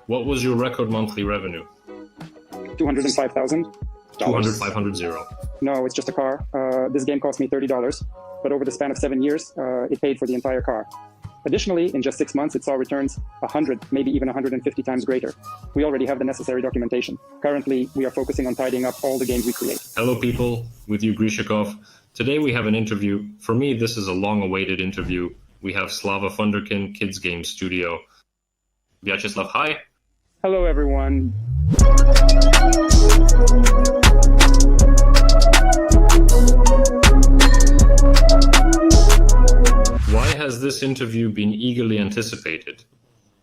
What was your record monthly revenue? $205,000. 500. No, it's just a car. This game cost me $30, but over the span of 7 years, it paid for the entire car. Additionally, in just 6 months, it saw returns 100, maybe even 150 times greater. We already have the necessary documentation. Currently, we are focusing on tidying up all the games we create. Hello, people. With you, Grishakov. Today we have an interview. For me, this is a long-awaited interview. We have Slava Fonderkin, Kids Game Studio. Vyacheslav, hi. Hello, everyone. Why has this interview been eagerly anticipated?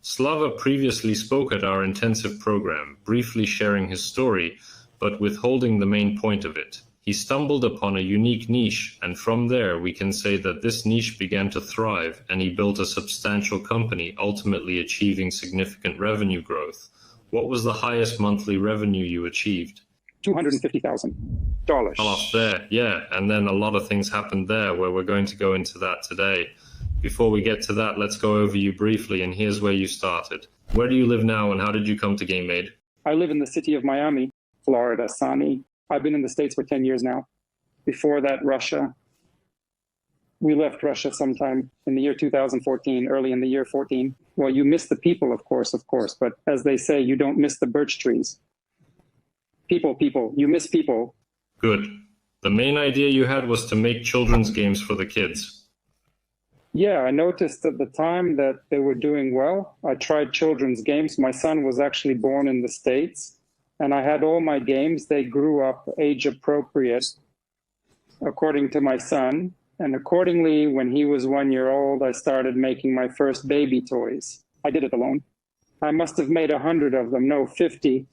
Slava previously spoke at our intensive program, briefly sharing his story, but withholding the main point of it. He stumbled upon a unique niche, and from there we can say that this niche began to thrive, and he built a substantial company, ultimately achieving significant revenue growth. What was the highest monthly revenue you achieved? $250,000. Off there, yeah, and then a lot of things happened there where we're going to go into that today. Before we get to that, let's go over you briefly, and here's where you started. Where do you live now, and how did you come to GameMade? I live in the city of Miami, Florida, sunny. I've been in the States for 10 years now. Before that, Russia. We left Russia sometime in the year 2014, early in the year 14. Well, you miss the people, of course, but as they say, you don't miss the birch trees. People, you miss people. Good. The main idea you had was to make children's games for the kids. Yeah, I noticed at the time that they were doing well. I tried children's games. My son was actually born in the States, and I had all my games. They grew up age appropriate, according to my son. And accordingly, when he was 1 year old, I started making my first baby toys. I did it alone. I must have made 100 of them, no, 50.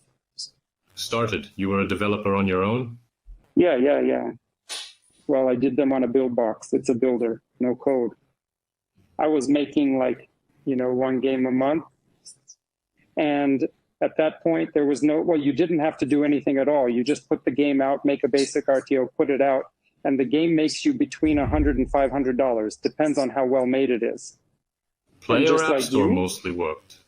Started. You were a developer on your own? Yeah. Well, I did them on a build box. It's a builder, no code. I was making one game a month. And at that point, there was you didn't have to do anything at all. You just put the game out, make a basic RTO, put it out, and the game makes you between $100 and $500. Depends on how well made it is. Play or App Store mostly worked?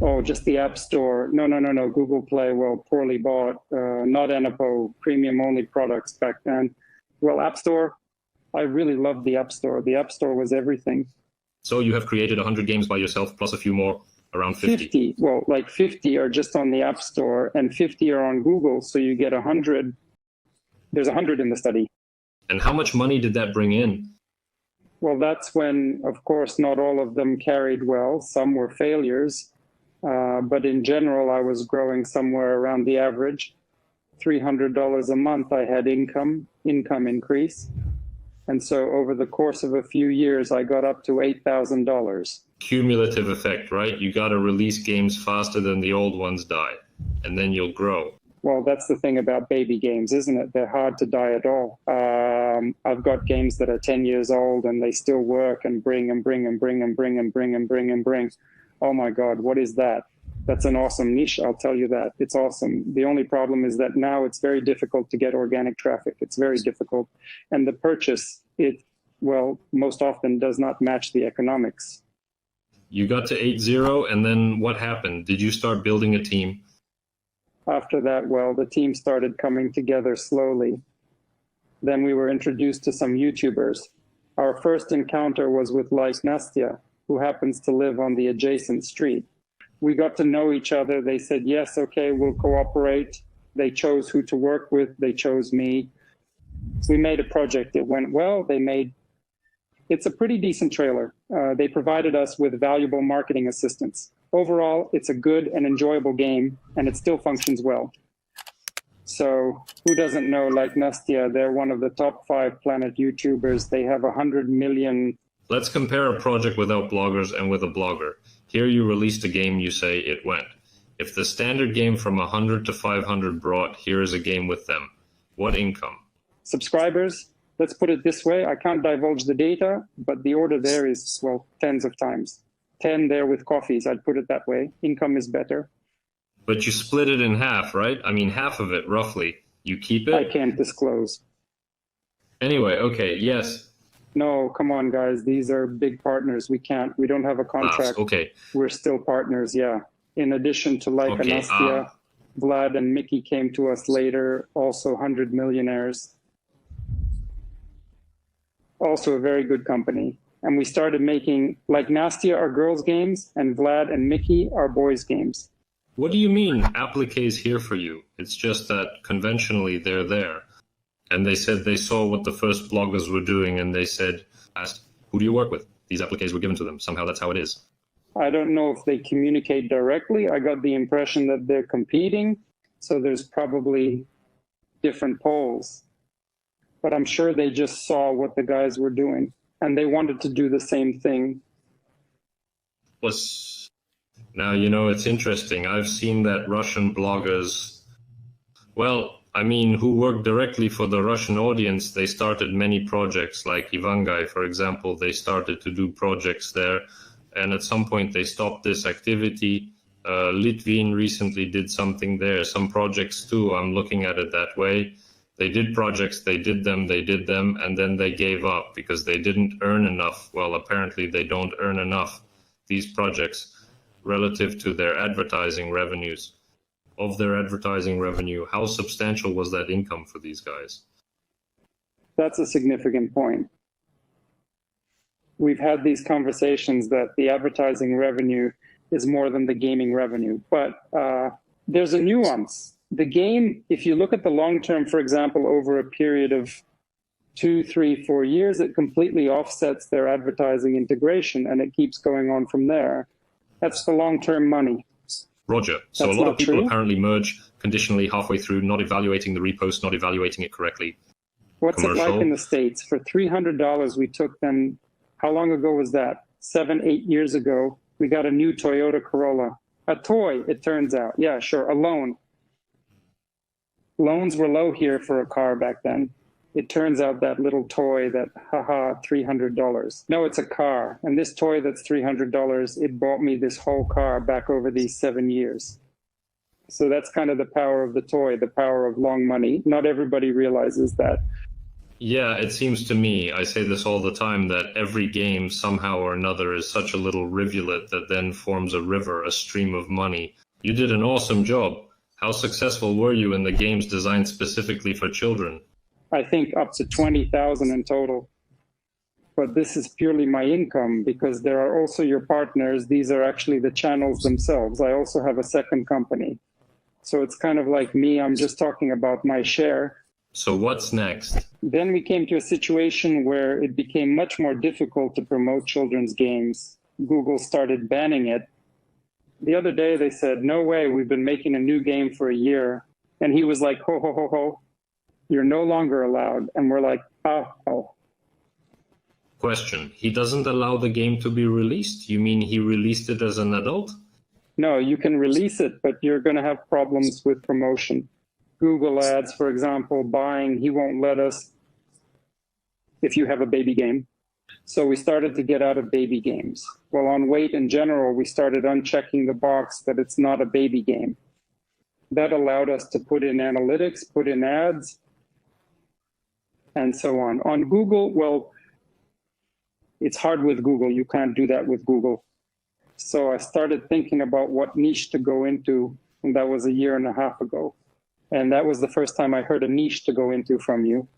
Oh, just the App Store. No. Google Play, well, poorly bought, not NFO, premium-only products back then. Well, App Store, I really loved the App Store. The App Store was everything. So you have created 100 games by yourself, plus a few more, around 50? Well, 50 are just on the App Store, and 50 are on Google, so you get 100. There's 100 in the study. And how much money did that bring in? Well, that's when, of course, not all of them carried well. Some were failures. But in general, I was growing somewhere around the average. $300 a month I had income increase. And so over the course of a few years, I got up to $8,000. Cumulative effect, right? You got to release games faster than the old ones die, and then you'll grow. Well, that's the thing about baby games, isn't it? They're hard to die at all. I've got games that are 10 years old and they still work and bring. Oh my God, what is that? That's an awesome niche, I'll tell you that. It's awesome. The only problem is that now it's very difficult to get organic traffic. It's very difficult. And the purchase, most often does not match the economics. You got to 8-0, and then what happened? Did you start building a team? After that, the team started coming together slowly. Then we were introduced to some YouTubers. Our first encounter was with Like Nastya, who happens to live on the adjacent street. We got to know each other. They said, yes, okay, we'll cooperate. They chose who to work with. They chose me. We made a project. It went well. It's a pretty decent trailer. They provided us with valuable marketing assistance. Overall, it's a good and enjoyable game, and it still functions well. So who doesn't know Like Nastya? They're one of the top 5 Planet YouTubers. They have 100 million. Let's compare a project without bloggers and with a blogger. Here you released a game, you say it went. If the standard game from 100 to 500 brought, here is a game with them. What income? Subscribers, let's put it this way. I can't divulge the data, but the order there is, tens of times. 10 there with coffees, I'd put it that way. Income is better. But you split it in half, right? I mean, half of it, roughly. You keep it? I can't disclose. Anyway, okay, yes. No, come on, guys. These are big partners. We don't have a contract. Okay. We're still partners, yeah. In addition to Like Nastya, Vlad and Mickey came to us later, also 100 millionaires. Also a very good company. And we started making, Like Nastya are girls' games, and Vlad and Mickey are boys' games. What do you mean, applique's here for you? It's just that conventionally they're there. And they said they saw what the first bloggers were doing, and they asked, who do you work with? These appliques were given to them. Somehow that's how it is. I don't know if they communicate directly. I got the impression that they're competing, so there's probably different polls. But I'm sure they just saw what the guys were doing, and they wanted to do the same thing. Now, it's interesting. I've seen that Russian bloggers, who work directly for the Russian audience, they started many projects, like Ivangai, for example. They started to do projects there, and at some point they stopped this activity. Litvin recently did something there, some projects too. I'm looking at it that way. They did projects, they did them, and then they gave up because they didn't earn enough. Well, apparently they don't earn enough, these projects, relative to their advertising revenues. Of their advertising revenue, how substantial was that income for these guys? That's a significant point. We've had these conversations that the advertising revenue is more than the gaming revenue, but there's a nuance. The game, if you look at the long term, for example, over a period of 2, 3, 4 years, it completely offsets their advertising integration, and it keeps going on from there. That's the long-term money. Roger. So That's a lot of people true. Apparently merge conditionally halfway through, not evaluating the repost, not evaluating it correctly. What's it like in the States? For $300, we took them, how long ago was that? 7, 8 years ago, we got a new Toyota Corolla. A toy, it turns out. Yeah, sure, a loan. Loans were low here for a car back then. It turns out that little toy that, $300. No, it's a car. And this toy that's $300, it bought me this whole car back over these 7 years. So that's kind of the power of the toy, the power of long money. Not everybody realizes that. Yeah, it seems to me, I say this all the time, that every game somehow or another is such a little rivulet that then forms a river, a stream of money. You did an awesome job. How successful were you in the games designed specifically for children? I think up to 20,000 in total. But this is purely my income because there are also your partners. These are actually the channels themselves. I also have a second company. So it's kind of like me, I'm just talking about my share. So what's next? Then we came to a situation where it became much more difficult to promote children's games. Google started banning it. The other day they said, no way, we've been making a new game for a year. And he was like, ho, ho, ho, ho. You're no longer allowed. And we're like, oh. Question. He doesn't allow the game to be released? You mean he released it as an adult? No, you can release it, but you're going to have problems with promotion. Google ads, for example, buying, he won't let us if you have a baby game. So we started to get out of baby games. Well, on Weight in general, we started unchecking the box that it's not a baby game. That allowed us to put in analytics, put in ads, and so on. On Google, well, it's hard with Google. You can't do that with Google. So I started thinking about what niche to go into, and that was a year and a half ago. And that was the first time I heard a niche to go into from you.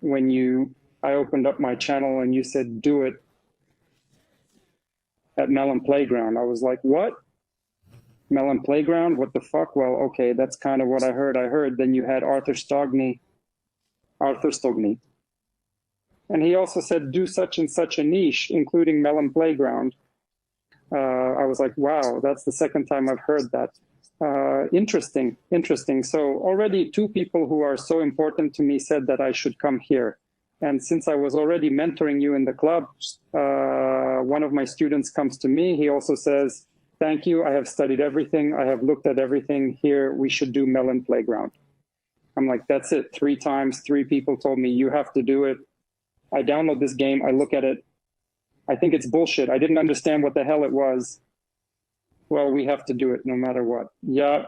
When I opened up my channel and you said, do it at Melon Playground. I was like, what? Melon Playground? What the fuck? Well, okay, that's kind of what I heard. Then you had Arthur Stogny. And he also said, do such and such a niche, including Melon Playground. I was like, wow, that's the second time I've heard that. Interesting. So already 2 people who are so important to me said that I should come here. And since I was already mentoring you in the club, one of my students comes to me. He also says, thank you. I have studied everything. I have looked at everything here. We should do Melon Playground. I'm like, that's it. 3 times, 3 people told me, you have to do it. I download this game. I look at it. I think it's bullshit. I didn't understand what the hell it was. Well, we have to do it no matter what. Yeah.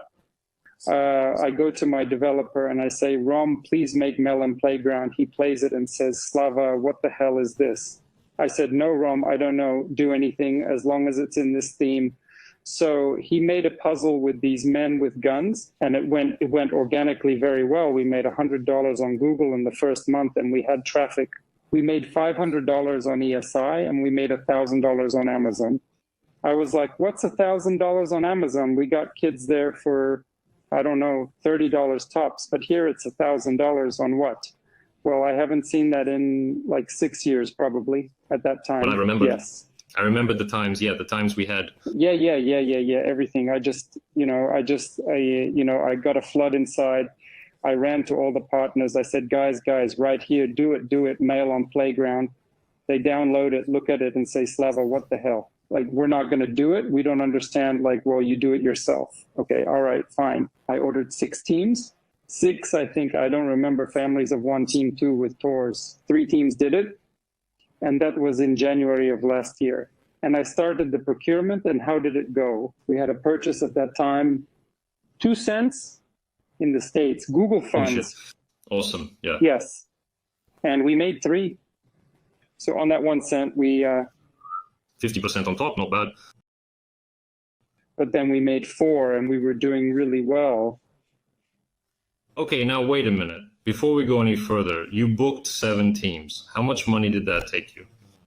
I go to my developer and I say, Rom, please make Melon Playground. He plays it and says, Slava, what the hell is this? I said, no, Rom, I don't know, do anything as long as it's in this theme. So he made a puzzle with these men with guns, and it went organically very well. We made $100 on Google in the first month, and we had traffic. We made $500 on ESI, and we made $1,000 on Amazon. I was like, what's $1,000 on Amazon? We got kids there for, I don't know, $30 tops, but here it's $1,000 on what? Well, I haven't seen that in like 6 years probably at that time. But I remember. Yes. I remember the times, the times we had. Yeah, everything. I got a flood inside. I ran to all the partners. I said, guys, right here, do it, Melon Playground. They download it, look at it and say, Slava, what the hell? Like, we're not going to do it. We don't understand. Like, well, you do it yourself. Okay, all right, fine. I ordered 6 teams. 6, I think, I don't remember, families of 1, team 2 with tours. 3 teams did it. And that was in January of last year. And I started the procurement, and how did it go? We had a purchase at that time, 2 cents in the States, Google funds. Oh, awesome, yeah. Yes. And we made 3. So on that 1 cent, we... 50% on top, not bad. But then we made 4, and we were doing really well. Okay, now wait a minute. Before we go any further, you booked 7 teams. How much money did that take you?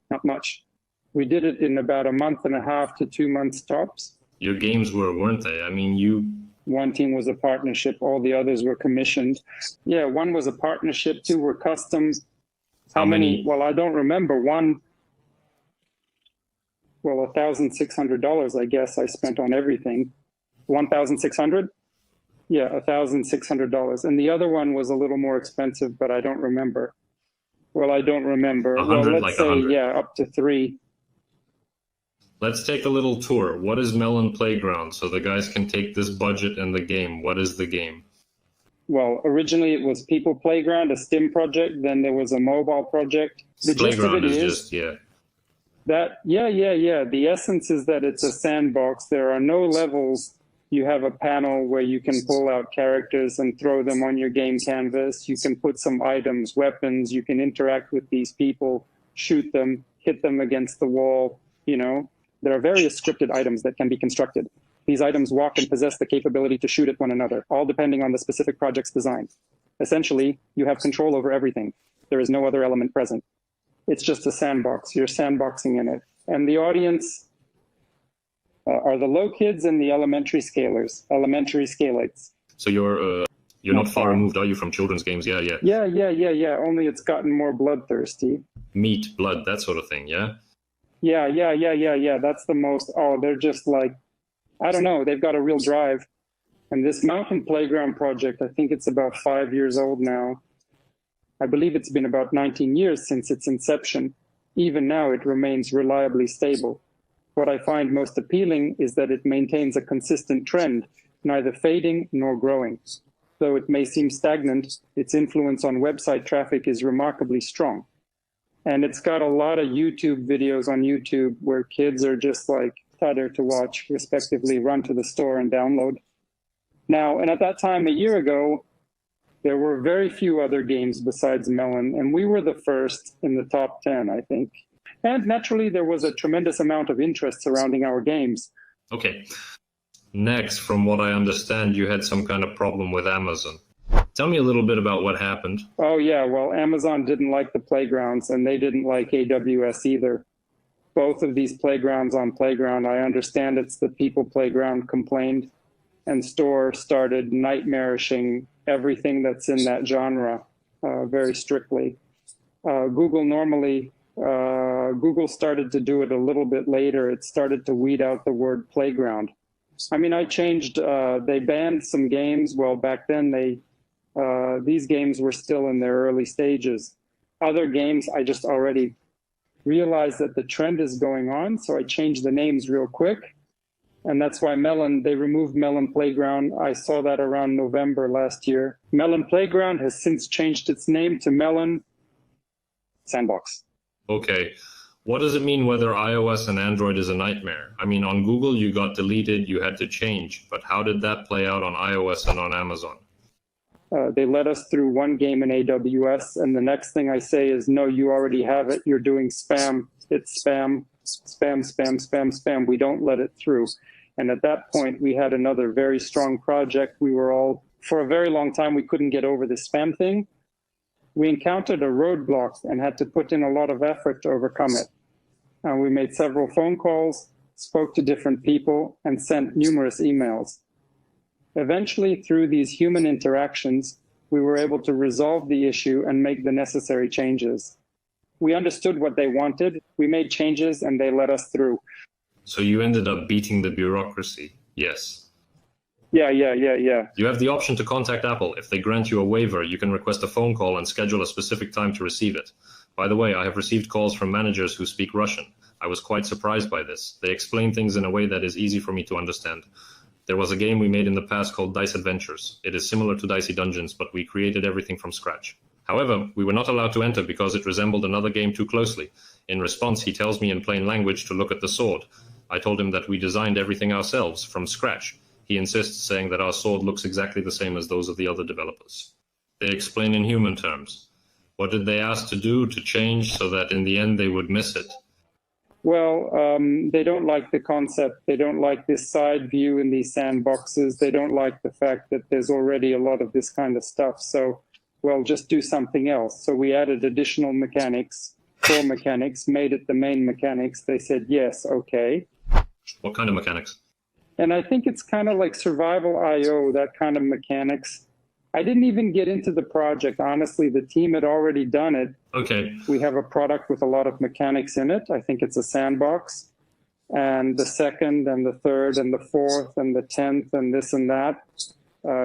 Not much. We did it in about a month and a half to 2 months tops. Your games weren't they? I mean, 1 team was a partnership. All the others were commissioned. Yeah, 1 was a partnership. 2 were custom. How many? Well, I don't remember. 1, well, $1,600, I guess, I spent on everything. 1,600? Yeah, $1,600. And the other one was a little more expensive, but I don't remember. Well, I don't remember. 100, well, let's like say, 100. Yeah, up to 3. Let's take a little tour. What is Melon Playground? So the guys can take this budget and the game. What is the game? Well, originally it was People Playground, a STEM project. Then there was a mobile project. The Playground gist of it is just, that, the essence is that it's a sandbox. There are no levels. You have a panel where you can pull out characters and throw them on your game canvas. You can put some items, weapons. You can interact with these people, shoot them, hit them against the wall. There are various scripted items that can be constructed. These items walk and possess the capability to shoot at one another, all depending on the specific project's design. Essentially, you have control over everything. There is no other element present. It's just a sandbox. You're sandboxing in it. And the audience are the low kids and the elementary scalates. So you're not far removed, are you, from children's games? Yeah. Only it's gotten more bloodthirsty. Meat, blood, that sort of thing, yeah? Yeah. That's the most, they're just like, I don't know, they've got a real drive. And this Mountain Playground project, I think it's about 5 years old now. I believe it's been about 19 years since its inception. Even now, it remains reliably stable. What I find most appealing is that it maintains a consistent trend, neither fading nor growing. Though it may seem stagnant, its influence on website traffic is remarkably strong. And it's got a lot of YouTube videos on YouTube where kids are just like fodder to watch, respectively, run to the store and download. Now, and at that time, a year ago, there were very few other games besides Melon, and we were the first in the top 10, I think. And naturally, there was a tremendous amount of interest surrounding our games. Okay. Next, from what I understand, you had some kind of problem with Amazon. Tell me a little bit about what happened. Oh, yeah. Well, Amazon didn't like the playgrounds, and they didn't like AWS either. Both of these playgrounds on Playground, I understand it's the People Playground, complained, and Store started nightmarishing everything that's in that genre very strictly. Google started to do it a little bit later. It started to weed out the word playground. I mean, they banned some games. Well, back then these games were still in their early stages. Other games, I just already realized that the trend is going on, so I changed the names real quick. And that's why they removed Melon Playground. I saw that around November last year. Melon Playground has since changed its name to Melon Sandbox. Okay. What does it mean whether iOS and Android is a nightmare? I mean, on Google you got deleted, you had to change, but how did that play out on iOS and on Amazon? They let us through one game in AWS, and the next thing I say is, no, you already have it. You're doing spam. It's spam, spam, spam, spam, spam. We don't let it through. And at that point, we had another very strong project. We were all, for a very long time, we couldn't get over the spam thing. We encountered a roadblock and had to put in a lot of effort to overcome it. We made several phone calls, spoke to different people, and sent numerous emails. Eventually, through these human interactions, we were able to resolve the issue and make the necessary changes. We understood what they wanted, we made changes, and they let us through. So you ended up beating the bureaucracy, yes? Yeah. You have the option to contact Apple. If they grant you a waiver, you can request a phone call and schedule a specific time to receive it. By the way, I have received calls from managers who speak Russian. I was quite surprised by this. They explain things in a way that is easy for me to understand. There was a game we made in the past called Dice Adventures. It is similar to Dicey Dungeons, but we created everything from scratch. However, we were not allowed to enter because it resembled another game too closely. In response, he tells me in plain language to look at the sword. I told him that we designed everything ourselves, from scratch. He insists, saying that our sword looks exactly the same as those of the other developers. They explain in human terms. What did they ask to do to change so that in the end they would miss it? Well, they don't like the concept. They don't like this side view in these sandboxes. They don't like the fact that there's already a lot of this kind of stuff. So, well, just do something else. So we added additional mechanics, core mechanics, made it the main mechanics. They said, yes, okay. What kind of mechanics? And I think it's kind of like survival IO, that kind of mechanics. I didn't even get into the project. Honestly, the team had already done it. Okay. We have a product with a lot of mechanics in it. I think it's a sandbox. And the second and the third and the fourth and the 10th and this and that,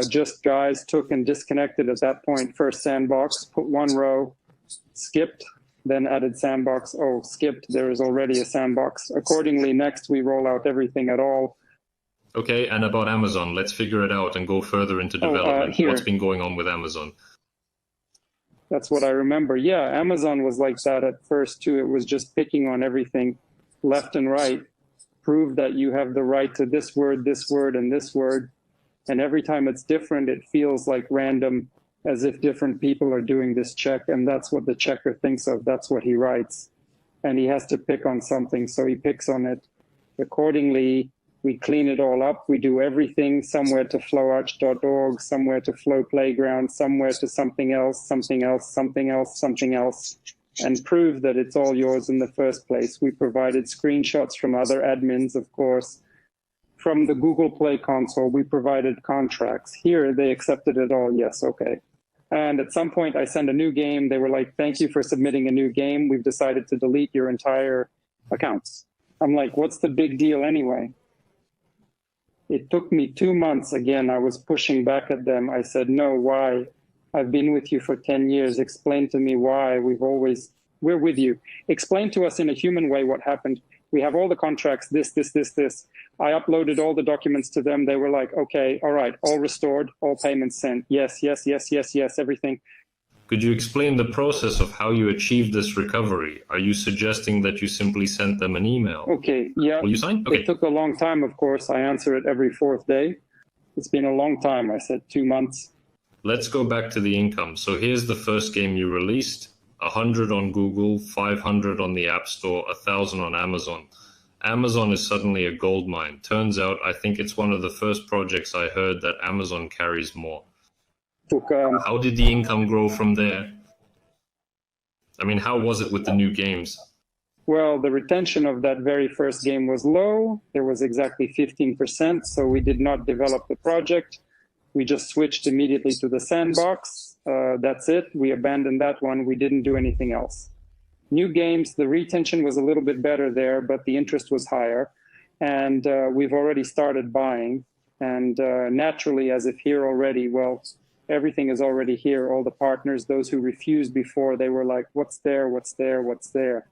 just guys took and disconnected at that point. First sandbox, put one row, skipped, then added sandbox. Oh, skipped, there is already a sandbox. Accordingly, next we roll out everything at all. Okay, and about Amazon, let's figure it out and go further into development. What's been going on with Amazon? That's what I remember. Yeah, Amazon was like that at first too. It was just picking on everything left and right. Prove that you have the right to this word, and this word. And every time it's different, it feels like random, as if different people are doing this check. And that's what the checker thinks of. That's what he writes. And he has to pick on something, so he picks on it. Accordingly, we clean it all up. We do everything, somewhere to flowarch.org, somewhere to Flow Playground, somewhere to something else, something else, something else, something else, and prove that it's all yours in the first place. We provided screenshots from other admins, of course. From the Google Play console, we provided contracts. Here, they accepted it all. Yes, okay. And at some point, I sent a new game. They were like, thank you for submitting a new game. We've decided to delete your entire accounts. I'm like, what's the big deal anyway? It took me 2 months. Again, I was pushing back at them. I said, no, why? I've been with you for 10 years. Explain to me why. We're with you. Explain to us in a human way what happened. We have all the contracts, this. I uploaded all the documents to them. They were like, okay, all right, all restored, all payments sent. Yes, everything. Could you explain the process of how you achieved this recovery? Are you suggesting that you simply sent them an email? Okay, yeah. Will you sign? Okay. It took a long time, of course. I answer it every 4th day. It's been a long time. I said 2 months. Let's go back to the income. So here's the first game you released, 100 on Google, 500 on the App Store, 1,000 on Amazon. Amazon is suddenly a gold mine. Turns out, I think it's one of the first projects I heard that Amazon carries more. How did the income grow from there? I mean, how was it with the new games? Well, the retention of that very first game was low. There was exactly 15%, so we did not develop the project. We just switched immediately to the sandbox. That's it. We abandoned that one. We didn't do anything else. New games, the retention was a little bit better there, but the interest was higher. And we've already started buying. And naturally, as if here already, well, everything is already here. All the partners, those who refused before, they were like, what's there, what's there, what's there?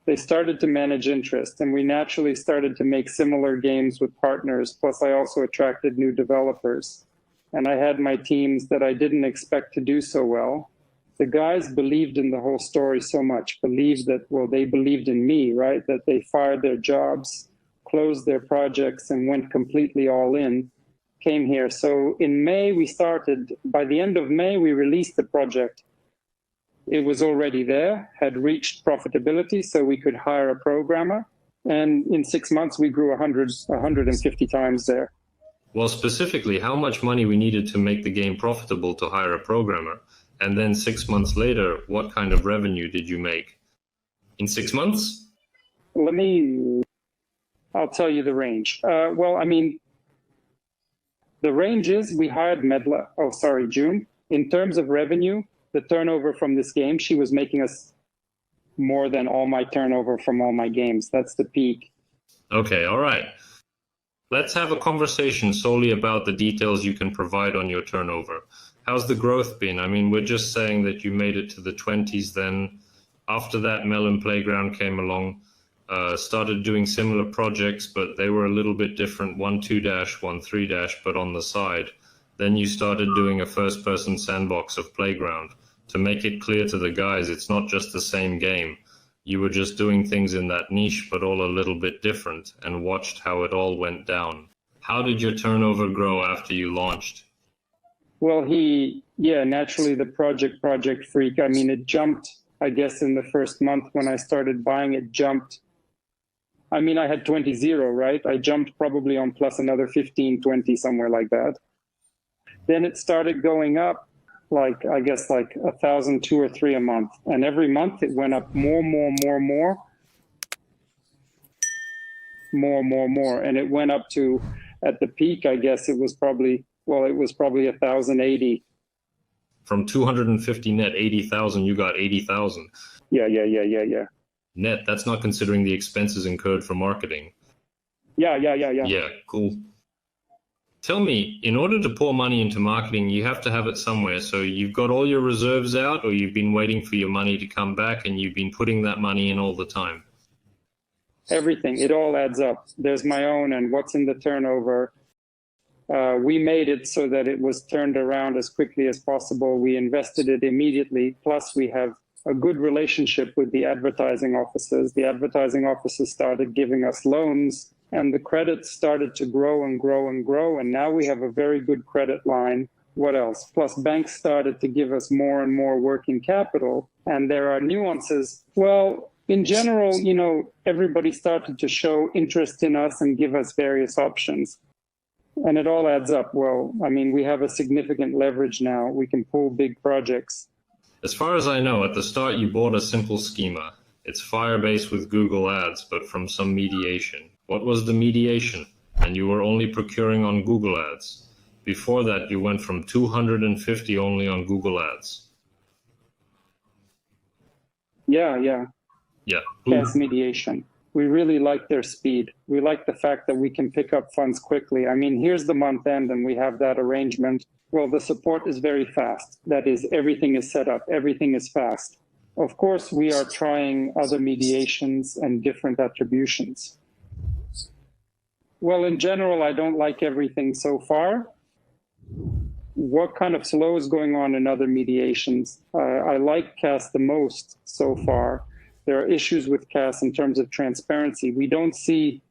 They started to manage interest, and we naturally started to make similar games with partners. Plus, I also attracted new developers. And I had my teams that I didn't expect to do so well. The guys believed in the whole story so much, believed that, well, they believed in me, right? That they fired their jobs, closed their projects, and went completely all in, came here. So in May, we started. By the end of May, we released the project. It was already there, had reached profitability, so we could hire a programmer. And in 6 months, we grew 150 times there. Well, specifically, how much money we needed to make the game profitable to hire a programmer? And then 6 months later, what kind of revenue did you make? In 6 months? I'll tell you the range. The range is we hired June. In terms of revenue, the turnover from this game, she was making us more than all my turnover from all my games. That's the peak. Okay, all right. Let's have a conversation solely about the details you can provide on your turnover. How's the growth been? I mean, we're just saying that you made it to the 20s then. After that, Melon Playground came along, started doing similar projects, but they were a little bit different, 1 2-, 1 3-, but on the side. Then you started doing a first-person sandbox of Playground. To make it clear to the guys, it's not just the same game. You were just doing things in that niche, but all a little bit different, and watched how it all went down. How did your turnover grow after you launched? Well, naturally the project freak. I mean, it jumped, I guess, in the first month when I started buying, it jumped. I mean, I had 20-0, right? I jumped probably on plus another 15, 20, somewhere like that. Then it started going up, like 1,000, 2 or 3 a month. And every month it went up more. And it went up to, at the peak, I guess it was probably 1,080. From 250 net 80,000, you got 80,000. Yeah. Net, that's not considering the expenses incurred for marketing. Yeah. Yeah, cool. Tell me, in order to pour money into marketing, you have to have it somewhere. So you've got all your reserves out, or you've been waiting for your money to come back and you've been putting that money in all the time? Everything. It all adds up. There's my own and what's in the turnover. We made it so that it was turned around as quickly as possible. We invested it immediately. Plus, we have a good relationship with the advertising offices. The advertising offices started giving us loans, and the credits started to grow. And now we have a very good credit line. What else? Plus, banks started to give us more and more working capital. And there are nuances. Well, in general, everybody started to show interest in us and give us various options. And it all adds up. Well, I mean, we have a significant leverage now. We can pull big projects. As far as I know, at the start you bought a simple schema. It's Firebase with Google Ads, but from some mediation. What was the mediation? And you were only procuring on Google Ads. Before that, you went from 250 only on Google Ads. Yeah. CAS mediation. We really like their speed. We like the fact that we can pick up funds quickly. I mean, here's the month end and we have that arrangement. Well, the support is very fast. That is, everything is set up. Everything is fast. Of course, we are trying other mediations and different attributions. Well, in general, I don't like everything so far. What kind of flow is going on in other mediations? I like CAS the most so far. There are issues with CAS in terms of transparency. We don't see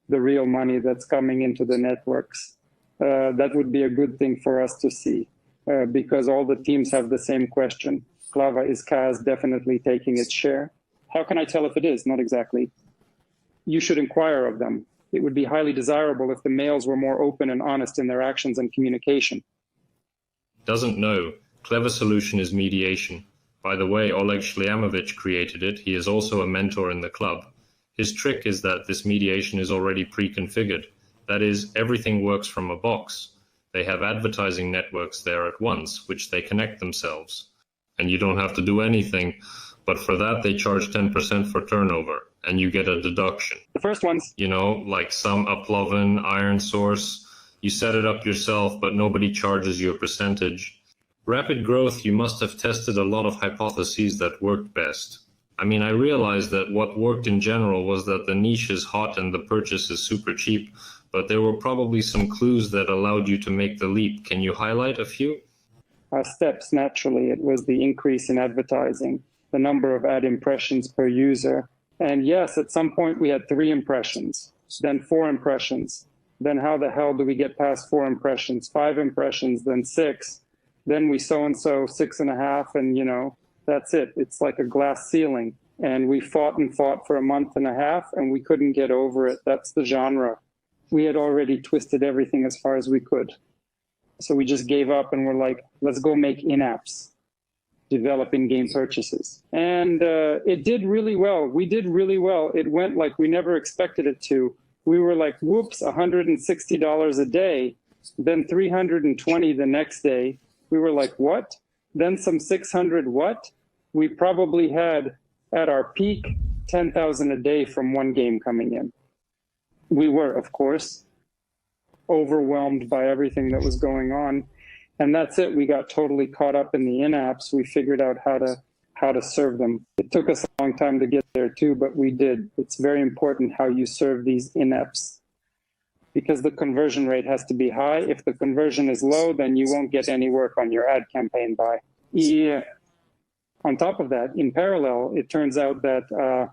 the real money that's coming into the networks. That would be a good thing for us to see because all the teams have the same question. Clava, is CAS definitely taking its share? How can I tell if it is? Not exactly. You should inquire of them. It would be highly desirable if the males were more open and honest in their actions and communication. Doesn't know. Clever solution is mediation. By the way, Oleg Shlyamovich created it. He is also a mentor in the club. His trick is that this mediation is already pre-configured. That is, everything works from a box. They have advertising networks there at once, which they connect themselves. And you don't have to do anything, but for that they charge 10% for turnover, and you get a deduction. The first ones. Like some Uploven, Iron Source. You set it up yourself, but nobody charges you a percentage. Rapid growth, you must have tested a lot of hypotheses that worked best. I mean, I realized that what worked in general was that the niche is hot and the purchase is super cheap, but there were probably some clues that allowed you to make the leap. Can you highlight a few? steps, naturally. It was the increase in advertising, the number of ad impressions per user. And yes, at some point we had 3 impressions, then 4 impressions. Then how the hell do we get past 4 impressions, 5 impressions, then 6? Then we so-and-so 6.5, and, you know, that's it. It's like a glass ceiling. And we fought and fought for a month and a half, and we couldn't get over it. That's the genre. We had already twisted everything as far as we could. So we just gave up and we're like, let's go make in-apps, develop in-game purchases. And it did really well. We did really well. It went like we never expected it to. We were like, whoops, $160 a day, then $320 the next day. We were like, what? Then some 600 what? We probably had, at our peak, 10,000 a day from one game coming in. We were, of course, overwhelmed by everything that was going on. And that's it. We got totally caught up in the in-apps. We figured out how to serve them. It took us a long time to get there too, but we did. It's very important how you serve these in-apps, because the conversion rate has to be high. If the conversion is low, then you won't get any work on your ad campaign buy. Yeah. On top of that, in parallel, it turns out that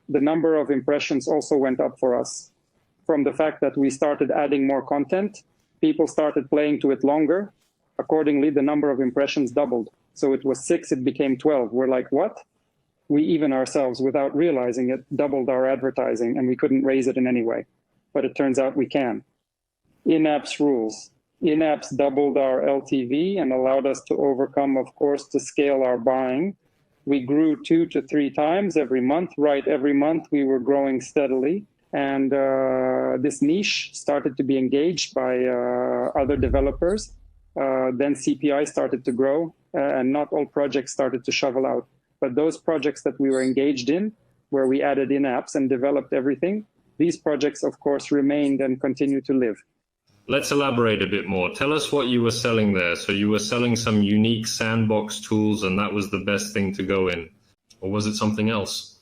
the number of impressions also went up for us. From the fact that we started adding more content, people started playing to it longer. Accordingly, the number of impressions doubled. So it was 6, it became 12. We're like, what? We even ourselves, without realizing it, doubled our advertising, and we couldn't raise it in any way. But it turns out we can. In-apps rules. In-apps doubled our LTV and allowed us to overcome, of course, to scale our buying. We grew 2 to 3 times every month. Right, every month we were growing steadily. And this niche started to be engaged by other developers. Then CPI started to grow, and not all projects started to shovel out. But those projects that we were engaged in, where we added in-apps and developed everything, these projects, of course, remained and continue to live. Let's elaborate a bit more. Tell us what you were selling there. So you were selling some unique sandbox tools, and that was the best thing to go in. Or was it something else?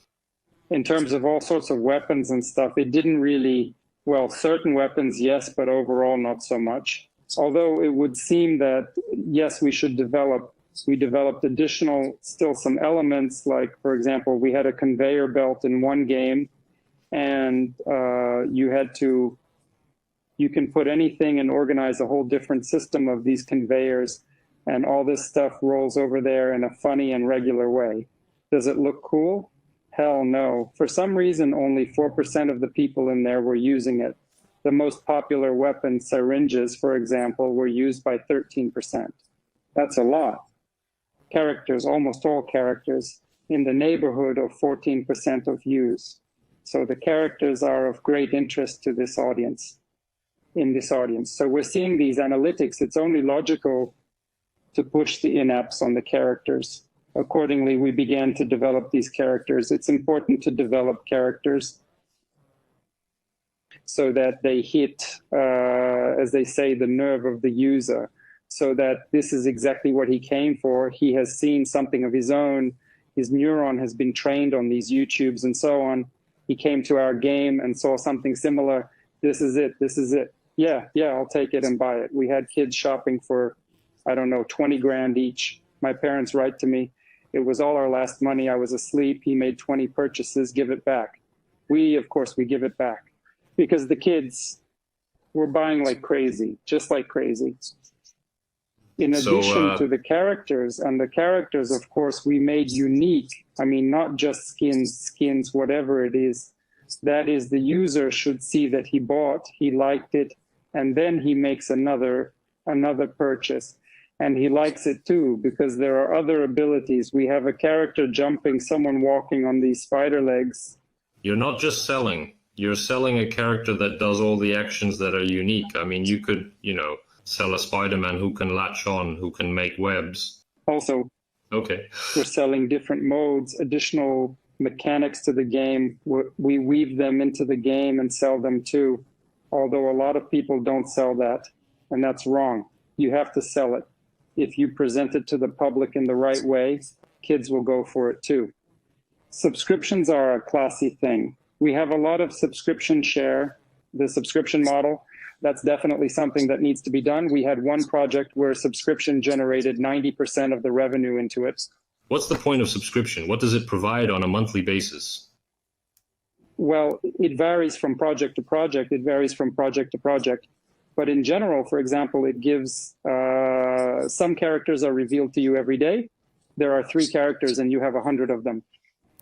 In terms of all sorts of weapons and stuff, it didn't really, well, certain weapons, yes, but overall not so much. Although it would seem that, yes, we developed additional, still some elements, like, for example, we had a conveyor belt in one game, and you can put anything and organize a whole different system of these conveyors, and all this stuff rolls over there in a funny and regular way. Does it look cool? Hell no. For some reason, only 4% of the people in there were using it. The most popular weapon, syringes, for example, were used by 13%. That's a lot. Characters, almost all characters, in the neighborhood of 14% of views. So the characters are of great interest to this audience, in this audience. So we're seeing these analytics. It's only logical to push the in-apps on the characters. Accordingly, we began to develop these characters. It's important to develop characters so that they hit, as they say, the nerve of the user, so that this is exactly what he came for. He has seen something of his own. His neuron has been trained on these YouTubes and so on. He came to our game and saw something similar. This is it. This is it. Yeah, I'll take it and buy it. We had kids shopping for, I don't know, 20 grand each. My parents write to me, it was all our last money. I was asleep. He made 20 purchases. Give it back. Of course, we give it back because the kids were buying like crazy, just like crazy. In addition to the characters, and the characters, of course, we made unique. I mean, not just skins, whatever it is. That is, the user should see that he bought, he liked it, and then he makes another purchase. And he likes it too, because there are other abilities. We have a character jumping, someone walking on these spider legs. You're not just selling. You're selling a character that does all the actions that are unique. I mean, you could, sell a Spider-Man who can latch on, who can make webs. Also, okay, we're selling different modes, additional mechanics to the game. We weave them into the game and sell them too. Although a lot of people don't sell that, and that's wrong. You have to sell it. If you present it to the public in the right way, kids will go for it too. Subscriptions are a classy thing. We have a lot of subscription share, the subscription model. that's definitely something that needs to be done. We had one project where subscription generated 90% of the revenue into it. What's the point of subscription? What does it provide on a monthly basis? Well, it varies from project to project. It varies from project to project. But in general, for example, it gives some characters are revealed to you every day. There are 3 characters and you have 100 of them.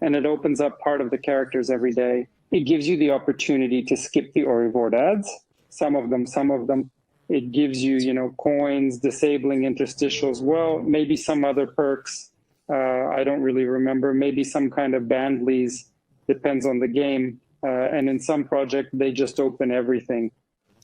And it opens up part of the characters every day. It gives you the opportunity to skip the or reward ads. Some of them. It gives you, coins, disabling interstitials. Well, maybe some other perks. I don't really remember. Maybe some kind of bandlies. Depends on the game. And in some project, they just open everything.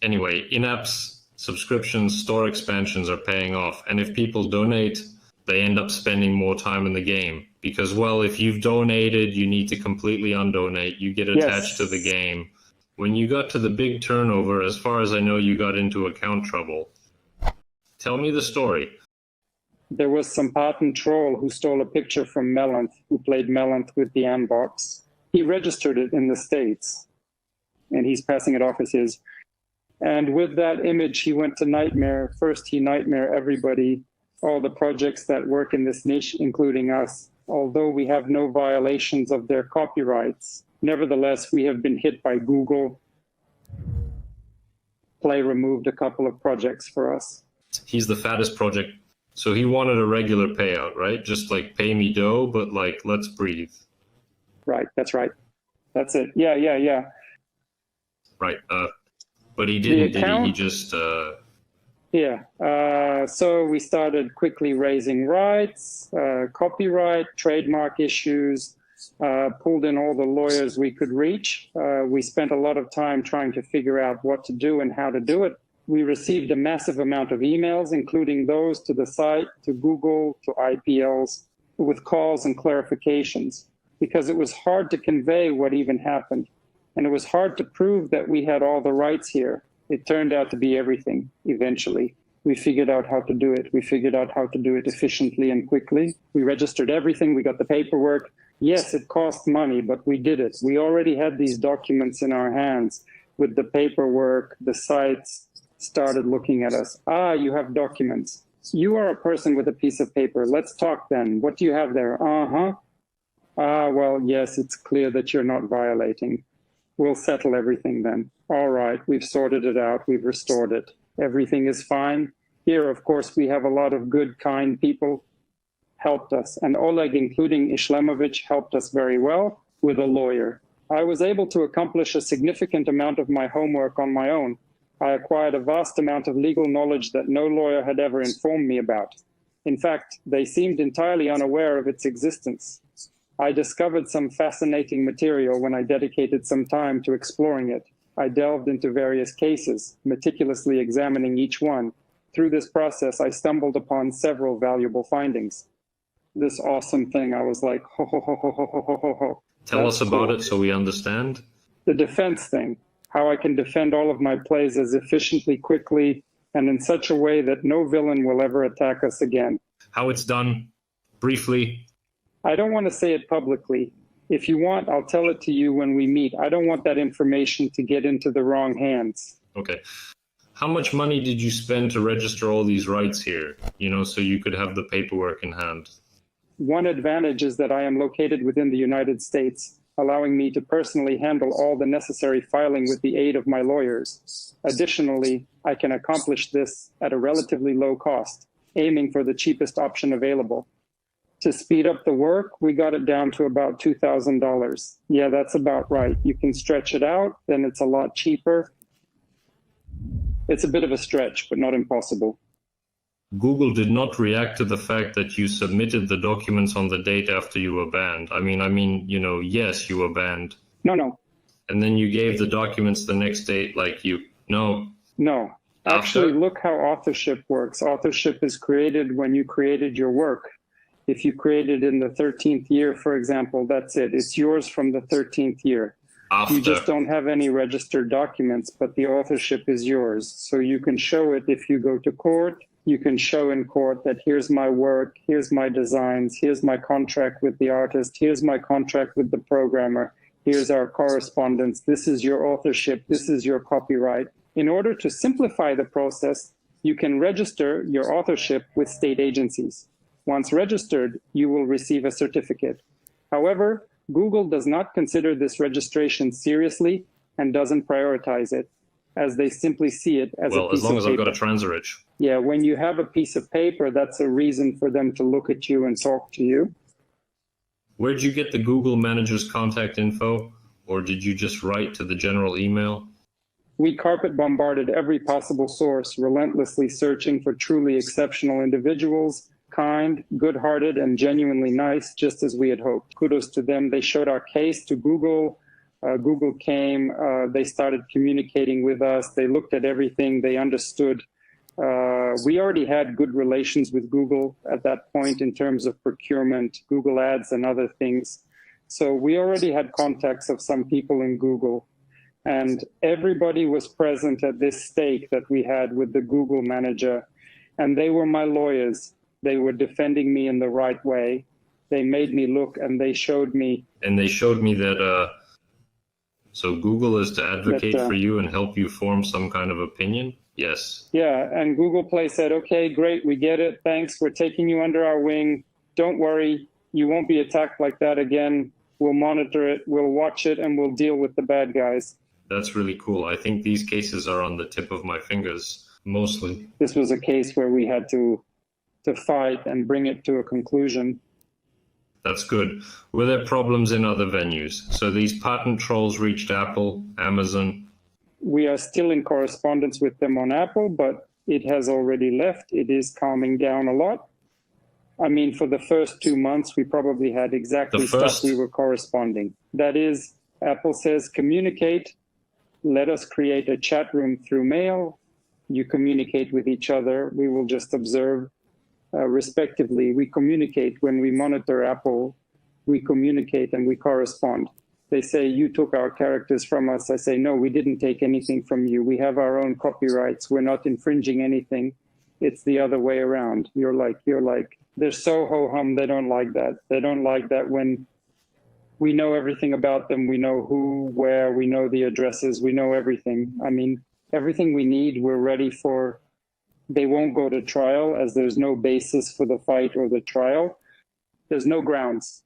Anyway, in-apps, subscriptions, store expansions are paying off. And if people donate, they end up spending more time in the game. Because, well, if you've donated, you need to completely undonate. You get attached to the game. When you got to the big turnover, as far as I know, you got into account trouble. Tell me the story. There was some patent troll who stole a picture from Melon, who played Melon with the Unbox. He registered it in the States, and he's passing it off as his. And with that image, he went to Nightmare. First, he Nightmare everybody, all the projects that work in this niche, including us. Although we have no violations of their copyrights, nevertheless, we have been hit by Google. Play removed a couple of projects for us. He's the fattest project. So he wanted a regular payout, right? Just like pay me dough, but like, let's breathe. Right, that's right. That's it. Yeah. Right. But he didn't, did he? He just... So we started quickly raising rights, copyright, trademark issues, pulled in all the lawyers we could reach. We spent a lot of time trying to figure out what to do and how to do it. We received a massive amount of emails, including those to the site, to Google, to IPLs, with calls and clarifications, because it was hard to convey what even happened. And it was hard to prove that we had all the rights here. It turned out to be everything, eventually. We figured out how to do it. We figured out how to do it efficiently and quickly. We registered everything. We got the paperwork. Yes, it cost money, but we did it. We already had these documents in our hands with the paperwork. The sites started looking at us. You have documents. You are a person with a piece of paper. Let's talk then. What do you have there? Well, yes, it's clear that you're not violating. We'll settle everything then. All right, we've sorted it out. We've restored it. Everything is fine. Here, of course, we have a lot of good, kind people helped us. And Oleg, including Ishlemovich, helped us very well with a lawyer. I was able to accomplish a significant amount of my homework on my own. I acquired a vast amount of legal knowledge that no lawyer had ever informed me about. In fact, they seemed entirely unaware of its existence. I discovered some fascinating material when I dedicated some time to exploring it. I delved into various cases, meticulously examining each one. Through this process, I stumbled upon several valuable findings. This awesome thing, I was like, ho, ho, ho, ho, ho, ho, ho, ho. Tell us about it so we understand. The defense thing, how I can defend all of my plays as efficiently, quickly, and in such a way that no villain will ever attack us again. How it's done, briefly. I don't want to say it publicly. If you want, I'll tell it to you when we meet. I don't want that information to get into the wrong hands. Okay. How much money did you spend to register all these rights here, so you could have the paperwork in hand? One advantage is that I am located within the United States, allowing me to personally handle all the necessary filing with the aid of my lawyers. Additionally, I can accomplish this at a relatively low cost, aiming for the cheapest option available. To speed up the work, we got it down to about $2,000. Yeah, that's about right. You can stretch it out, then it's a lot cheaper. It's a bit of a stretch, but not impossible. Google did not react to the fact that you submitted the documents on the date after you were banned. I mean, yes, you were banned. No. And then you gave the documents the next date, No. Actually, look how authorship works. Authorship is created when you created your work. If you created in the 13th year, for example, that's it. It's yours from the 13th year. After. You just don't have any registered documents, but the authorship is yours. So you can show it if you go to court. You can show in court that here's my work, here's my designs, here's my contract with the artist, here's my contract with the programmer, here's our correspondence, this is your authorship, this is your copyright. In order to simplify the process, you can register your authorship with state agencies. Once registered, you will receive a certificate. However, Google does not consider this registration seriously and doesn't prioritize it, as they simply see it as a piece of paper. Well, as long as I've got a TransRich. Yeah, when you have a piece of paper, that's a reason for them to look at you and talk to you. Where did you get the Google manager's contact info? Or did you just write to the general email? We carpet bombarded every possible source, relentlessly searching for truly exceptional individuals, kind, good-hearted, and genuinely nice, just as we had hoped. Kudos to them. They showed our case to Google. Google came, they started communicating with us. They looked at everything, they understood. We already had good relations with Google at that point in terms of procurement, Google Ads and other things. So we already had contacts of some people in Google, and everybody was present at this stake that we had with the Google manager, and they were my lawyers. They were defending me in the right way. They made me look, and they showed me. And they showed me that, so Google is to advocate for you and help you form some kind of opinion? Yes. Yeah, and Google Play said, okay, great, we get it. Thanks, we're taking you under our wing. Don't worry, you won't be attacked like that again. We'll monitor it, we'll watch it, and we'll deal with the bad guys. That's really cool. I think these cases are on the tip of my fingers, mostly. This was a case where we had to fight and bring it to a conclusion. That's good. Were there problems in other venues? So these patent trolls reached Apple, Amazon. We are still in correspondence with them on Apple, but it has already left. It is calming down a lot. I mean, for the first 2 months, we probably had exactly stuff we were corresponding. That is, Apple says, communicate. Let us create a chat room through mail. You communicate with each other. We will just observe. Respectively, we communicate when we monitor Apple, we communicate and we correspond. They say, you took our characters from us. I say, no, we didn't take anything from you. We have our own copyrights. We're not infringing anything. It's the other way around. You're like, they're so ho-hum, they don't like that. They don't like that when we know everything about them. We know who, where, we know the addresses, we know everything. I mean, everything we need, we're ready for. They won't go to trial as there's no basis for the fight or the trial. There's no grounds.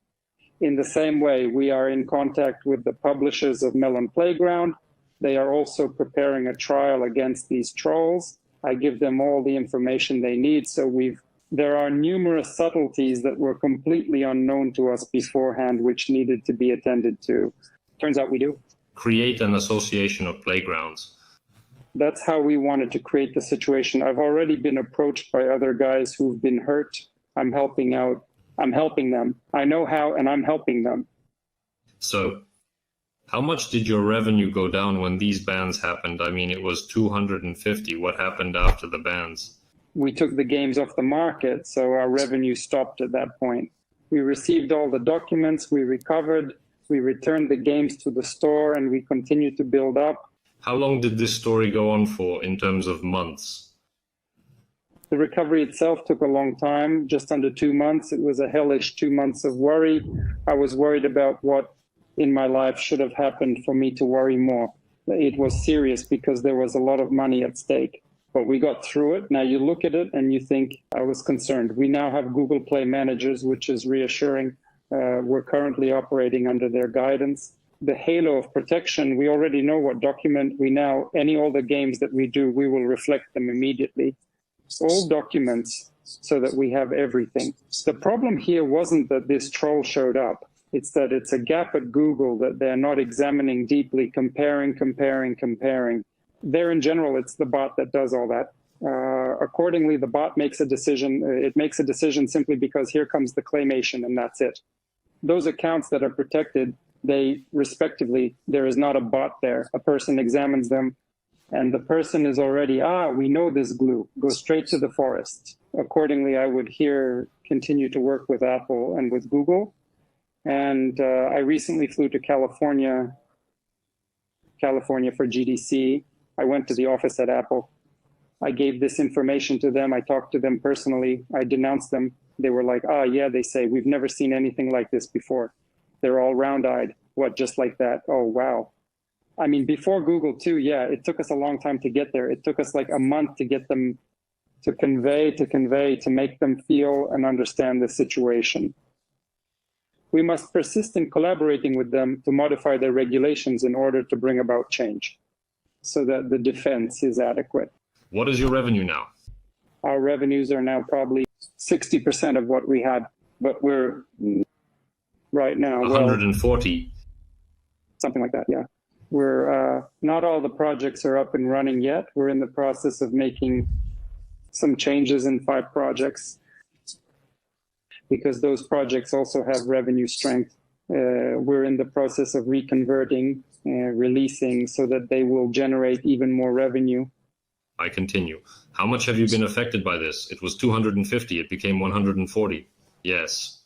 In the same way, we are in contact with the publishers of Melon Playground. They are also preparing a trial against these trolls. I give them all the information they need. So there are numerous subtleties that were completely unknown to us beforehand, which needed to be attended to. Turns out we do. Create an association of playgrounds. That's how we wanted to create the situation. I've already been approached by other guys who've been hurt. I'm helping out. I'm helping them. I know how, and I'm helping them. So how much did your revenue go down when these bans happened? I mean, it was 250. What happened after the bans? We took the games off the market, so our revenue stopped at that point. We received all the documents, we recovered, we returned the games to the store, and we continued to build up. How long did this story go on for in terms of months? The recovery itself took a long time, just under 2 months. It was a hellish 2 months of worry. I was worried about what in my life should have happened for me to worry more. It was serious because there was a lot of money at stake. But we got through it. Now you look at it and you think, I was concerned. We now have Google Play managers, which is reassuring. We're currently operating under their guidance. The halo of protection, we already know what document all the games that we do, we will reflect them immediately. All documents so that we have everything. The problem here wasn't that this troll showed up. It's that it's a gap at Google that they're not examining deeply, comparing. There in general, it's the bot that does all that. Accordingly, the bot makes a decision. It makes a decision simply because here comes the claimation and that's it. Those accounts that are protected, respectively, there is not a bot there. A person examines them and the person is already, we know this glue, go straight to the forest. Accordingly, I would continue to work with Apple and with Google. And I recently flew to California for GDC. I went to the office at Apple. I gave this information to them. I talked to them personally. I denounced them. They were like, yeah, they say, we've never seen anything like this before. They're all round-eyed. What, just like that? Oh, wow. I mean, before Google too, yeah, it took us a long time to get there. It took us like a month to get them to convey, to make them feel and understand the situation. We must persist in collaborating with them to modify their regulations in order to bring about change so that the defense is adequate. What is your revenue now? Our revenues are now probably 60% of what we had, but we're right now 140. Something like that, yeah. We're not all the projects are up and running yet. We're in the process of making some changes in 5 projects because those projects also have revenue strength. We're in the process of reconverting, releasing so that they will generate even more revenue. I continue. How much have you been affected by this? It was 250, it became 140. Yes.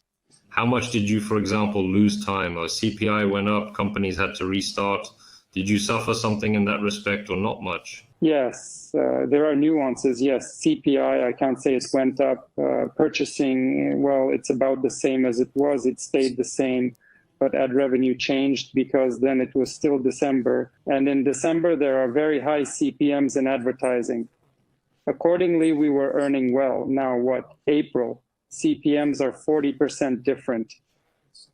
How much did you, for example, lose time? Or CPI went up, companies had to restart. Did you suffer something in that respect or not much? Yes, there are nuances. Yes, CPI, I can't say it went up. Purchasing, well, it's about the same as it was. It stayed the same, but ad revenue changed because then it was still December. And in December, there are very high CPMs in advertising. Accordingly, we were earning well. Now what? April, CPMs are 40% different.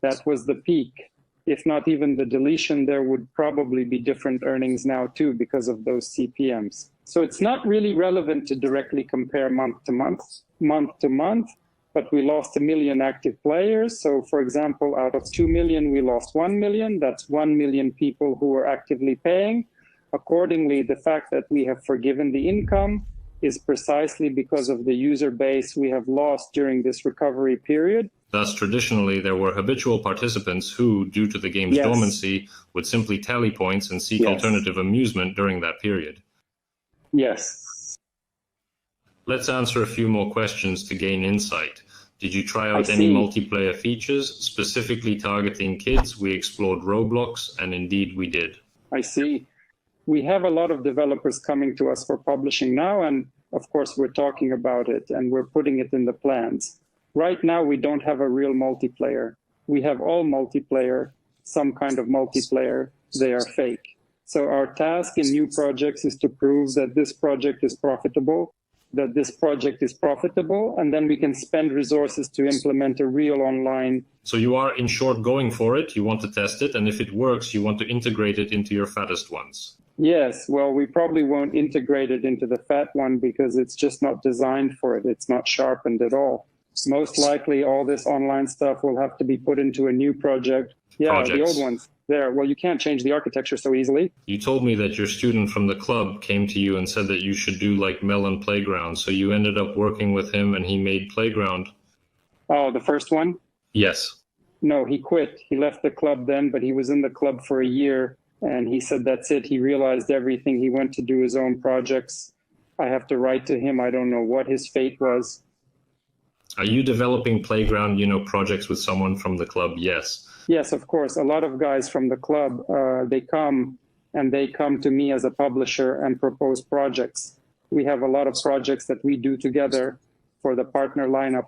That was the peak. If not even the deletion, there would probably be different earnings now too because of those CPMs. So it's not really relevant to directly compare month to month, but we lost 1 million active players. So for example, out of 2 million, we lost 1 million. That's 1 million people who were actively paying. Accordingly, the fact that we have forgiven the income is precisely because of the user base we have lost during this recovery period. Thus, traditionally, there were habitual participants who, due to the game's dormancy, would simply tally points and seek alternative amusement during that period. Yes. Let's answer a few more questions to gain insight. Did you try out any multiplayer features, specifically targeting kids? We explored Roblox, and indeed we did. I see. We have a lot of developers coming to us for publishing now, and of course we're talking about it and we're putting it in the plans. Right now, we don't have a real multiplayer. We have all multiplayer, some kind of multiplayer. They are fake. So our task in new projects is to prove that this project is profitable, and then we can spend resources to implement a real online. So you are, in short, going for it. You want to test it, and if it works, you want to integrate it into your fattest ones. Yes, well, we probably won't integrate it into the fat one because it's just not designed for it. It's not sharpened at all. Most likely all this online stuff will have to be put into a new project. Yeah, the old ones there. Well, you can't change the architecture so easily. You told me that your student from the club came to you and said that you should do like Melon Playground. So you ended up working with him and he made Playground. Oh, the first one? Yes. No, he quit. He left the club then, but he was in the club for a year. And he said, that's it. He realized everything. He went to do his own projects. I have to write to him. I don't know what his fate was. Are you developing Playground, projects with someone from the club? Yes. Yes, of course. A lot of guys from the club, they come to me as a publisher and propose projects. We have a lot of projects that we do together for the partner lineup.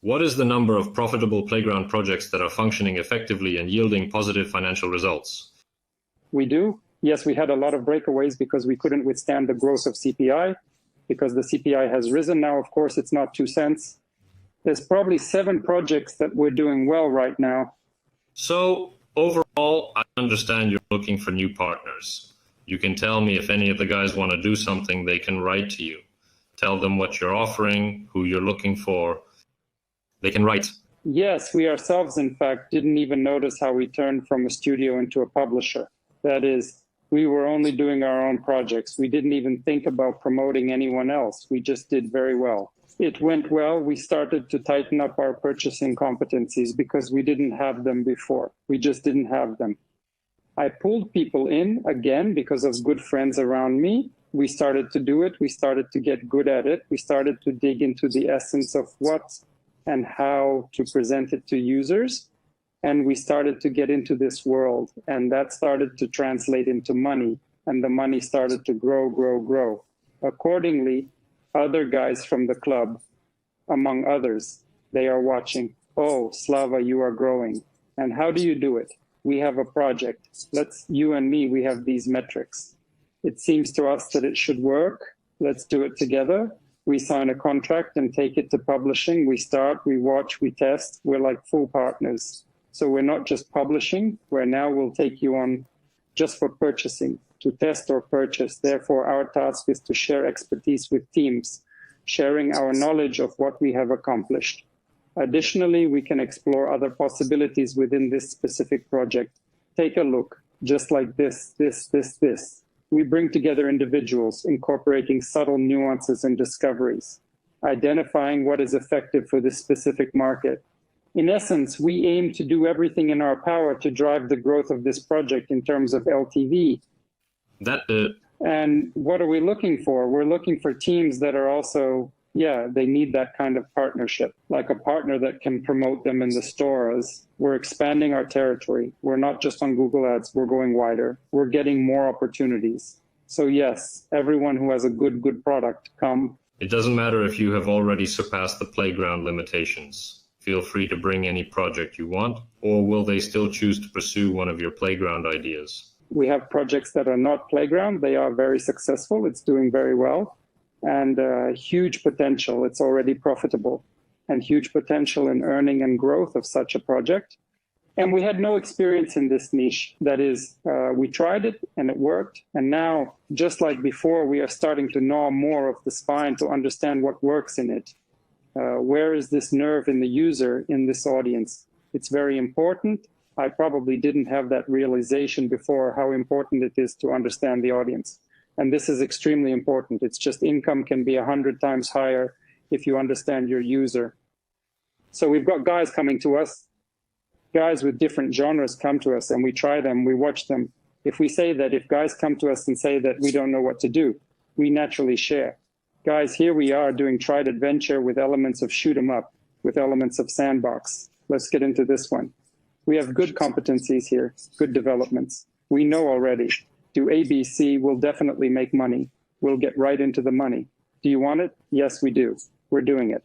What is the number of profitable Playground projects that are functioning effectively and yielding positive financial results? We do. Yes, we had a lot of breakaways because we couldn't withstand the growth of CPI, because the CPI has risen now. Of course, it's not 2 cents. There's probably 7 projects that we're doing well right now. So overall, I understand you're looking for new partners. You can tell me if any of the guys want to do something, they can write to you. Tell them what you're offering, who you're looking for. They can write. Yes, we ourselves, in fact, didn't even notice how we turned from a studio into a publisher. That is, we were only doing our own projects. We didn't even think about promoting anyone else. We just did very well. It went well. We started to tighten up our purchasing competencies because we didn't have them before. We just didn't have them. I pulled people in again because of good friends around me. We started to do it. We started to get good at it. We started to dig into the essence of what and how to present it to users. And we started to get into this world. And that started to translate into money. And the money started to grow. Accordingly, other guys from the club, among others, they are watching, oh, Slava, you are growing. And how do you do it? we have a project. You and me, we have these metrics. It seems to us that it should work. Let's do it together. We sign a contract and take it to publishing. We start, we watch, we test. We're like full partners. So we're not just publishing, where now we'll take you on just for purchasing, to test or purchase. Therefore, our task is to share expertise with teams, sharing our knowledge of what we have accomplished. Additionally, we can explore other possibilities within this specific project. Take a look, just like this. We bring together individuals, incorporating subtle nuances and discoveries, identifying what is effective for this specific market. In essence, we aim to do everything in our power to drive the growth of this project in terms of LTV. And what are we looking for? We're looking for teams that are also, they need that kind of partnership, like a partner that can promote them in the stores. We're expanding our territory. We're not just on Google Ads, we're going wider. We're getting more opportunities. So yes, everyone who has a good product, come. It doesn't matter if you have already surpassed the playground limitations. Feel free to bring any project you want, or will they still choose to pursue one of your playground ideas? We have projects that are not playground. They are very successful. It's doing very well. And huge potential. It's already profitable, and huge potential in earning and growth of such a project. And we had no experience in this niche. That is, we tried it and it worked. And now, just like before, we are starting to gnaw more of the spine to understand what works in it. Where is this nerve in the user, in this audience? It's very important. I probably didn't have that realization before, how important it is to understand the audience. And this is extremely important. It's just income can be 100 times higher if you understand your user. So we've got guys coming to us, guys with different genres come to us, and we try them, we watch them. If guys come to us and say that we don't know what to do, we naturally share. Guys, here we are doing tried adventure with elements of shoot 'em up, with elements of sandbox. Let's get into this one. We have good competencies here, good developments. We know already. Do ABC, we'll definitely make money. We'll get right into the money. Do you want it? Yes, we do. We're doing it.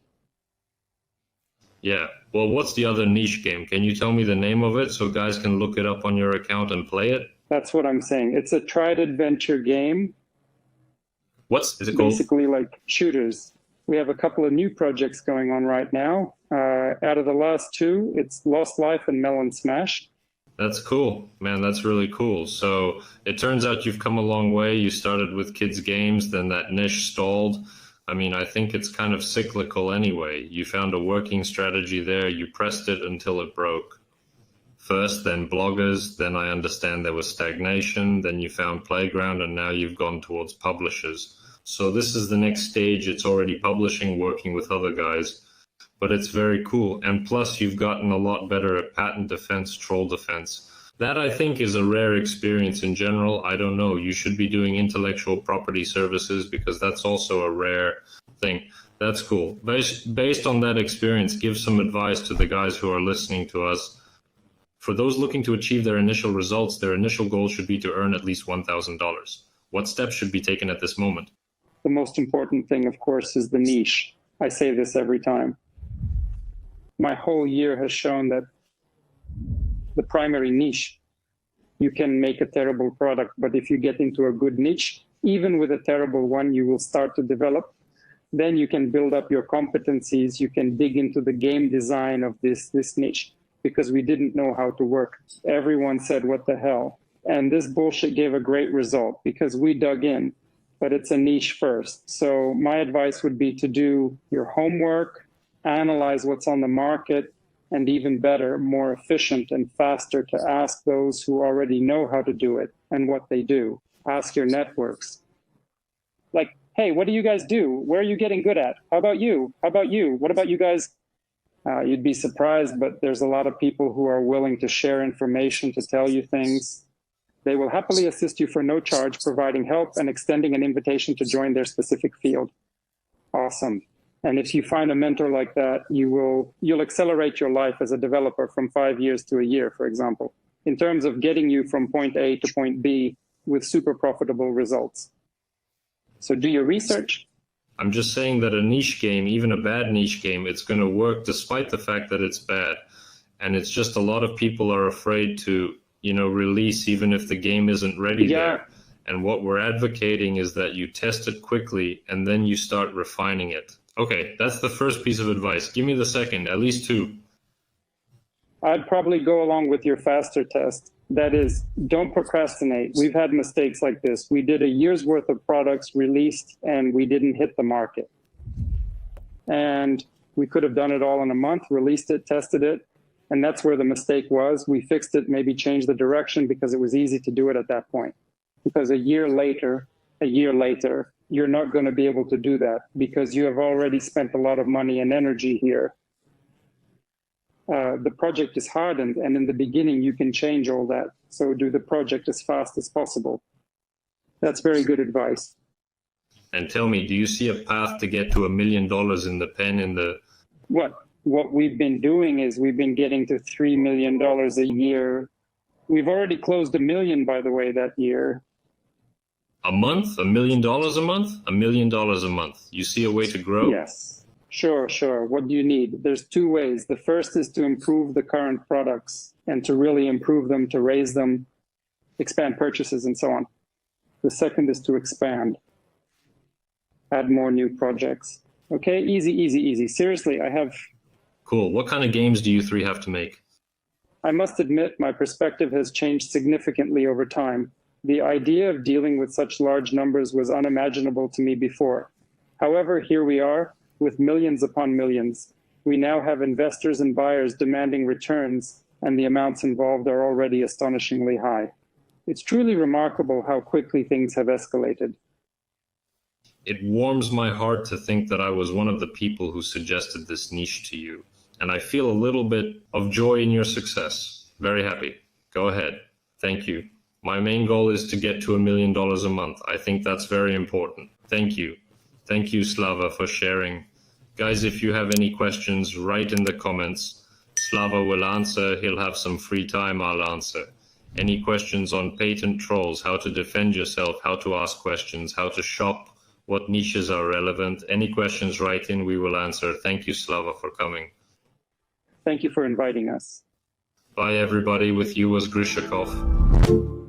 Yeah. Well, what's the other niche game? Can you tell me the name of it so guys can look it up on your account and play it? That's what I'm saying. It's a tried adventure game. Is it called? Basically like shooters. We have a couple of new projects going on right now. Out of the last two, it's Lost Life and Melon Smash. That's cool, man. That's really cool. So it turns out you've come a long way. You started with kids' games, then that niche stalled. I mean, I think it's kind of cyclical anyway. You found a working strategy there. You pressed it until it broke. First, then bloggers. Then I understand there was stagnation. Then you found Playground, and now you've gone towards publishers. So this is the next stage. It's already publishing, working with other guys. But it's very cool. And plus, you've gotten a lot better at patent defense, troll defense. That, I think, is a rare experience in general. I don't know. You should be doing intellectual property services because that's also a rare thing. That's cool. Based on that experience, give some advice to the guys who are listening to us. For those looking to achieve their initial results, their initial goal should be to earn at least $1,000. What steps should be taken at this moment? The most important thing, of course, is the niche. I say this every time. My whole year has shown that the primary niche, you can make a terrible product, but if you get into a good niche, even with a terrible one, you will start to develop. Then you can build up your competencies. You can dig into the game design of this niche, because we didn't know how to work. Everyone said, what the hell? And this bullshit gave a great result because we dug in, but it's a niche first. So my advice would be to do your homework, analyze what's on the market, and even better, more efficient and faster to ask those who already know how to do it and what they do. Ask your networks. Like, hey, what do you guys do? Where are you getting good at? How about you? How about you? What about you guys? You'd be surprised, but there's a lot of people who are willing to share information, to tell you things. They will happily assist you for no charge, providing help and extending an invitation to join their specific field. Awesome. And if you find a mentor like that, you'll accelerate your life as a developer from 5 years to a year, for example, in terms of getting you from point A to point B with super profitable results. So do your research. I'm just saying that a niche game, even a bad niche game, it's going to work despite the fact that it's bad. And it's just a lot of people are afraid to release even if the game isn't ready Yeah. there. And what we're advocating is that you test it quickly and then you start refining it. Okay, that's the first piece of advice. Give me the second, at least two. I'd probably go along with your faster test. That is, don't procrastinate. We've had mistakes like this. We did a year's worth of products released and we didn't hit the market. And we could have done it all in a month, released it, tested it. And that's where the mistake was. We fixed it, maybe changed the direction because it was easy to do it at that point. Because a year later, you're not going to be able to do that because you have already spent a lot of money and energy here. The project is hard, and in the beginning, you can change all that. So do the project as fast as possible. That's very good advice. And tell me, do you see a path to get to $1 million in the pen in the... What we've been doing is we've been getting to $3 million a year. We've already closed $1 million, by the way, that year. A month? $1 million a month? $1 million a month. You see a way to grow? Yes. Sure. What do you need? There's two ways. The first is to improve the current products and to really improve them, to raise them, expand purchases, and so on. The second is to expand, add more new projects. Okay, easy. Seriously, I have... Cool. What kind of games do you three have to make? I must admit, my perspective has changed significantly over time. The idea of dealing with such large numbers was unimaginable to me before. However, here we are, with millions upon millions. We now have investors and buyers demanding returns, and the amounts involved are already astonishingly high. It's truly remarkable how quickly things have escalated. It warms my heart to think that I was one of the people who suggested this niche to you, and I feel a little bit of joy in your success. Very happy. Go ahead. Thank you. My main goal is to get to $1 million a month. I think that's very important. Thank you. Thank you, Slava, for sharing. Guys, if you have any questions, write in the comments. Slava will answer. He'll have some free time. I'll answer. Any questions on patent trolls, how to defend yourself, how to ask questions, how to shop, what niches are relevant? Any questions, write in. We will answer. Thank you, Slava, for coming. Thank you for inviting us. Bye, everybody. With you was Grishakov.